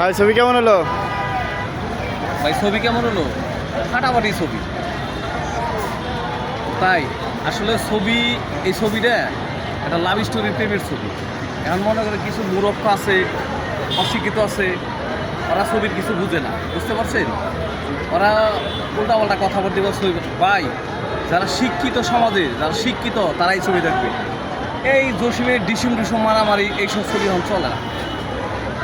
ভাই ছবি কেমন হলো? ভাই ছবি কেমন হলো? ফাটাফাটি ছবি। তাই আসলে ছবি, এই ছবিটা একটা লাভ স্টোরি, প্রেমের ছবি। এখন মনে করে কিছু মূর্খ আছে, অশিক্ষিত আছে, ওরা ছবির কিছু বুঝে না, বুঝতে পারছেন? ওরা উল্টাপাল্টা কথা বলতে ছবি। ভাই যারা শিক্ষিত, সমাজে যারা শিক্ষিত তারাই ছবি দেখবে। এই জসিমের ডিসুম মারামারি এইসব ছবি এখন চলে না।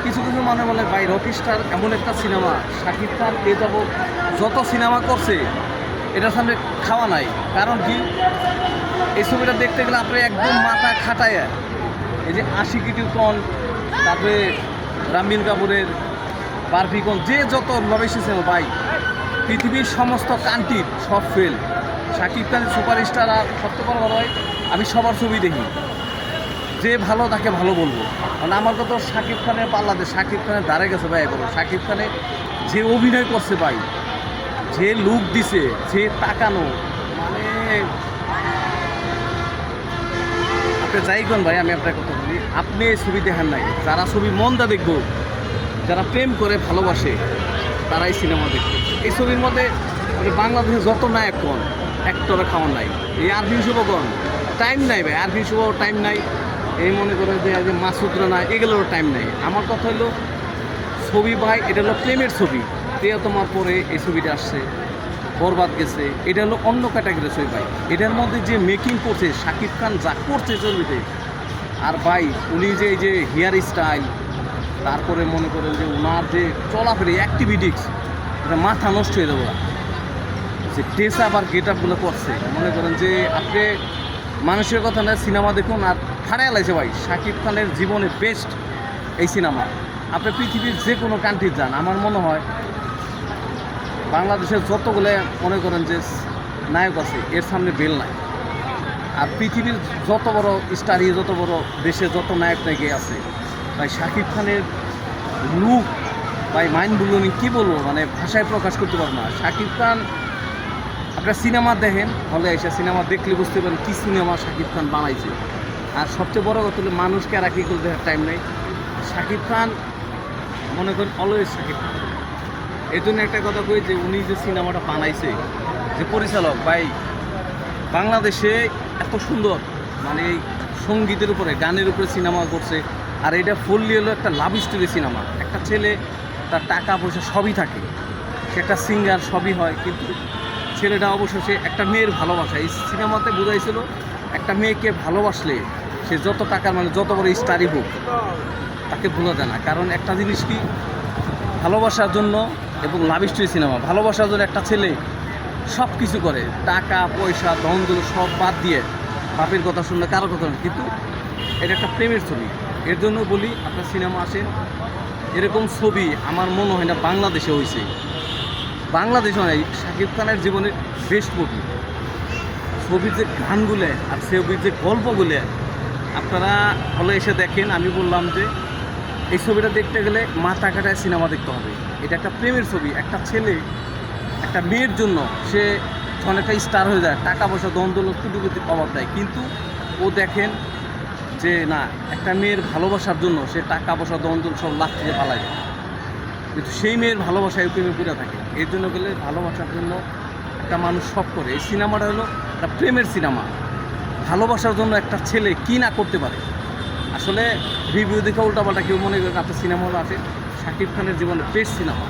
কিছু কিছু মানুষ বলে ভাই রকিস্টার এমন একটা সিনেমা, শাকিব খান এ যাবৎ যত সিনেমা করছে এটার সামনে খাওয়া নাই। কারণ কি, এই ছবিটা দেখতে গেলে আপনি একদম মাথা খাটায়, এই যে আশিকি টু কন, তারপরে রামবিল কাপুরের বারফিকন, যে যত লব এসেছে ভাই পৃথিবীর সমস্ত কান্ট্রির সব ফেল। শাকিব খানের সুপারস্টার। আর সবচেয়ে বড় হয় আমি সবার ছবি দেখি, যে ভালো তাকে ভালো বলবো। মানে আমার কথা শাকিব খানের পাল্লাতে শাকিব খানের দাঁড়ে গেছে ভাই। বলো শাকিব খানে যে অভিনয় করছে ভাই, যে লুক দিছে, যে তাকানো, মানে আপনি যাই কোন ভাই, আমি আপনার কথা বলি, আপনি এই ছবি দেখেন নাই, যারা ছবি মনটা দেখবো, যারা প্রেম করে ভালোবাসে তারাই সিনেমা দেখবে। এই ছবির মধ্যে মানে বাংলাদেশে যত নায়ক কোন অ্যাক্টরে খাওয়ার নাই। এই আরফিন শুভগণ টাইম নাই ভাই, আরফিন শুভ টাইম নাই। এই মনে করে যে মাসুদ রানা এগুলোরও টাইম নাই। আমার কথা হলো ছবি ভাই, এটা হলো প্রেমের ছবি। তোমার পরে এই ছবিটা আসছে, বরবাদ গেছে, এটা হলো অন্য ক্যাটাগরির ছবি ভাই। এটার মধ্যে যে মেকিং করছে শাকিব খান, যা করছে ছবিতে, আর ভাই উনি যে এই যে হেয়ার স্টাইল, তারপরে মনে করেন যে ওনার যে চলাফেরা অ্যাক্টিভিটিস, এটা মাথা নষ্ট হয়ে যাবো। যে ড্রেস আপ আর গেট আপগুলো করছে, মনে করেন যে আপনি মানুষের কথা না, সিনেমা দেখুন আর ফাড়ায় লাগছে ভাই। শাকিব খানের জীবনে বেস্ট এই সিনেমা। আপনি পৃথিবীর যে কোনো কান্ট্রি যান, আমার মনে হয় বাংলাদেশের যতগুলো মনে করেন যে নায়ক আছে এর সামনে বেল নাই। আর পৃথিবীর যত বড় স্টারই, যত বড় দেশে যত নায়ক নায়িকা আছে ভাই, শাকিব খানের লুক ভাই মাইন্ড ব্লোয়িং, কী বলবো, মানে ভাষায় প্রকাশ করতে পারবো না। শাকিব খান আপনার সিনেমা দেখেন, হলে এসে সিনেমা দেখলে বুঝতে পারেন কী সিনেমা শাকিব খান বানাইছে। আর সবচেয়ে বড় কথা হলো মানুষকে আর কি করতে টাইম নেই। শাকিব খান মনে করেন অলওয়েজ শাকিব খান। এই জন্য একটা কথা কই, যে উনি যে সিনেমাটা বানাইছে, যে পরিচালক ভাই, বাংলাদেশে এত সুন্দর মানে এই সঙ্গীতের উপরে, গানের উপরে সিনেমা করছে। আর এটা ফুললি হলো একটা লাভ স্টোরি সিনেমা। একটা ছেলে, তার টাকা পয়সা সবই থাকে, সে একটা সিঙ্গার, সবই হয়, কিন্তু ছেলেটা অবশেষে একটা মেয়ের ভালোবাসা। এই সিনেমাতে বোঝাইছিল একটা মেয়েকে ভালোবাসলে সে যত টাকার মানে যত বড় স্টারই হোক তাকে ভোলা যায় না। কারণ একটা জিনিস কি, ভালোবাসার জন্য, এবং লাভ স্টোরি সিনেমা, ভালোবাসার জন্য একটা ছেলে সব কিছু করে, টাকা পয়সা দ্বন্দ্ব সব বাদ দিয়ে, বাপের কথা শুনলে কারো কথা না, কিন্তু এটা একটা প্রেমের ছবি। এর জন্য বলি আপনার সিনেমা আসেন, এরকম ছবি আমার মনে হয় না বাংলাদেশে হয়েছে। বাংলাদেশে নয়, শাকিব খানের জীবনের বেস্ট মুভি। ছবির যে গানগুলো আর ছবির যে গল্পগুলো আপনারা হলে এসে দেখেন। আমি বললাম যে এই ছবিটা দেখতে গেলে মাথা কাটায় সিনেমা দেখতে হবে। এটা একটা প্রেমের ছবি। একটা ছেলে একটা মেয়ের জন্য সে অনেকটা স্টার হয়ে যায়, টাকা পয়সা দ্বন্দ্ব টুকুটি অভাব দেয়, কিন্তু ও দেখেন যে না, একটা মেয়ের ভালোবাসার জন্য সে টাকা পয়সা দ্বন্দ্ব সব লাভ থেকে পালায় যায়, কিন্তু সেই মেয়ের ভালোবাসায় প্রেমে পুরে থাকে। এর জন্য গেলে ভালোবাসার জন্য একটা মানুষ সব করে। এই সিনেমাটা হলো একটা প্রেমের সিনেমা। ভালোবাসার জন্য একটা ছেলে কী না করতে পারে। আসলে রিভিউ দেখে উল্টাপাল্টা কেউ মনে করেন আপনার সিনেমা হলো আসে, শাকিব খানের জীবনে বেস্ট সিনেমা।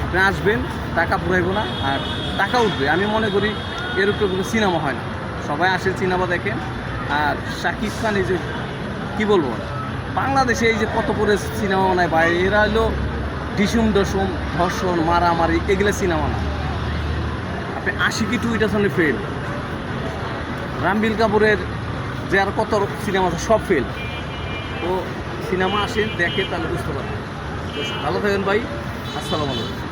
আপনি আসবেন, টাকা পুরাইব না, আর টাকা উঠবে। আমি মনে করি এর উপরে কোনো সিনেমা হয় না। সবাই আসে সিনেমা দেখেন। আর শাকিব খান এই যে কী বলবো, বাংলাদেশে এই যে কত করে সিনেমা বানায় ভাই, এরা হলো ডিসুম ডসুম, ধর্ষণ, মারামারি, এগুলো সিনেমা না। আপনি আশিকি টু এটার সামনে ফেল। রামবিল কাপুরের যে আর কত সিনেমা আছে সব ফেল। তো সিনেমা আসেন, দেখে, তাহলে বুঝতে পারবেন। ভালো থাকেন ভাই, আসসালামু আলাইকুম।